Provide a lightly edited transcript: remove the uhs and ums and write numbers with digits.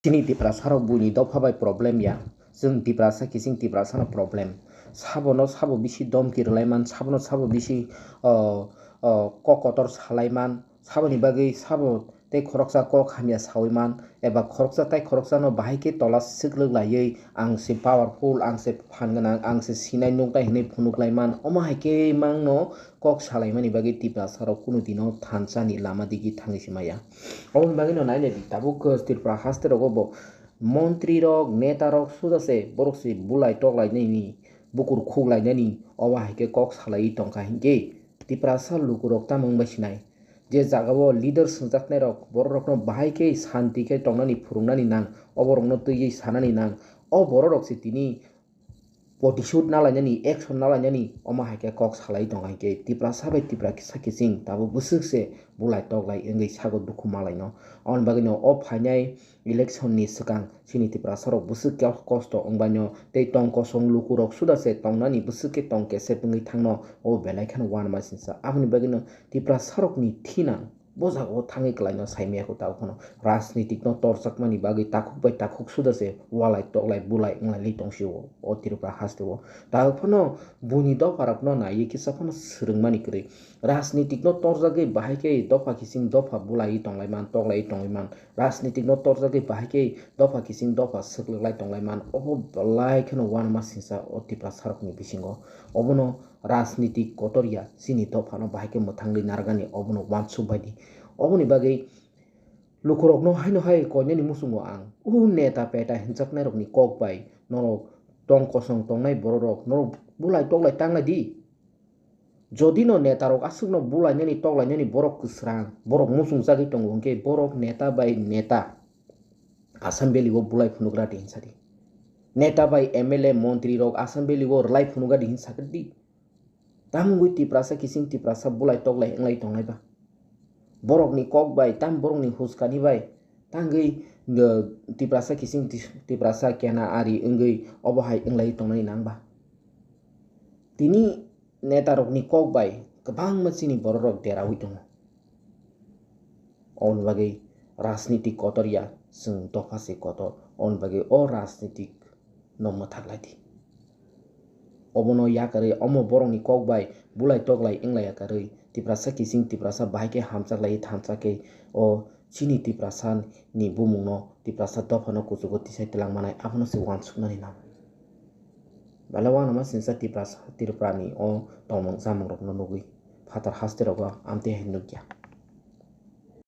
Sini Tiprasarok buni dophabai problem ya जों Tiprasa kising Tiprasano problem sabono sabo bisi dom kirlaiman sabono sabo bisi kokotor salaiman saboni bagi sabo tei khoroksa kok hamya sawiman eba khoroksa tai khoroksa no bahai ke tola sikluk laiei ang se powerful ang se phanganang ang se sinai noktai hinai phunuklaiman oma haike mangno kok salaimani bagi Tiprasarok kuno dino thanchani lama digi thangisi maya oboni bagi no naine tabuk Tripura haste rogo মন্ত্রী রক নেতা রক সুদাসে বরকসি বুলাই টকলাই নেনি বুকুর খুগলাই নেনি অবা হাইকে কক সালাই টংকা হিংকে Tiprasa luku rok tamang basinai je jagao leader sungjaknai rok borok rok no bahaike shanti ke tongnani phurungnani nang oborok no tui sanani nang o borok rok si tini Protishoot nalainani action nalainani oma haike kok salai tong haike Tiprasa bai Tripura kising tabo busukse bulai toklai engai sago duku malai no on bagino o phainai election ni sikang sini Tiprasarok busuk kya kosto ongbanyo tei tong kosong luku rok sudase tongnani busuke tong kese pungi thangno o belai khan wan masinsa aboni bagino Tiprasarok ni thina bojago thangi klaino saimia ko taw kono rajnitik no torjakmani bagi takuk bai takuk sudase walai toklai bulai nglai litongsiwo o Tripura hastewo taw phono buni doparok no na yekisa phono srungmani kri rajnitik no torjagoi bahaike dopa kising dopa bulai tonglaiman toklai tonglaiman rajnitik no torjagoi bahaike dopa kising dopa suklai tonglaiman obo belai khano wan masinsa o Tiprasarok ni bisingo obono rajnitik kotoria sini dopa no bahaike muthangli nargani obono wansu baidi oboni bagai lukurok no haino hai koinani musungo ang neta peta hinjaknai rok ni kok bai norok tong kosong tongnai borok norok bulai toklai tanglai di jodi no neta rok asuk no bulai nani toklai nani borok kusrang borok musung jagi tongo hingke borok neta bai neta assembly o bulai phunugra di hinsadi neta bai MLA montri rok assembly o rlai phunuga di hinsakdi tamgui Tiprasa kising Tiprasa bulai toklai englai tonglai ba borok ni kok bai tam borok ni huskani bai tangai Tiprasa kising Tiprasa kena ari enggai obohai englai tongnai nangba tini neta rok ni kok bai kobang machini borok rok derawi tongo on bagai rajnitik kotoria sung tofase kotor on bagai o rajnitik no mathaklai obono yakari omo borok ni kok bai bulai toklai englai yakari Tiprasa kising Tiprasa bahaike hamchaklai thanchake o chini Tiprasa ni bumung no Tiprasa dofano kuchugo tisai tilang manai abono se wansuknani nam balawana masinsa Tripura ni o tongmung samung rok no nugui phatar haste rogo amte hai nugya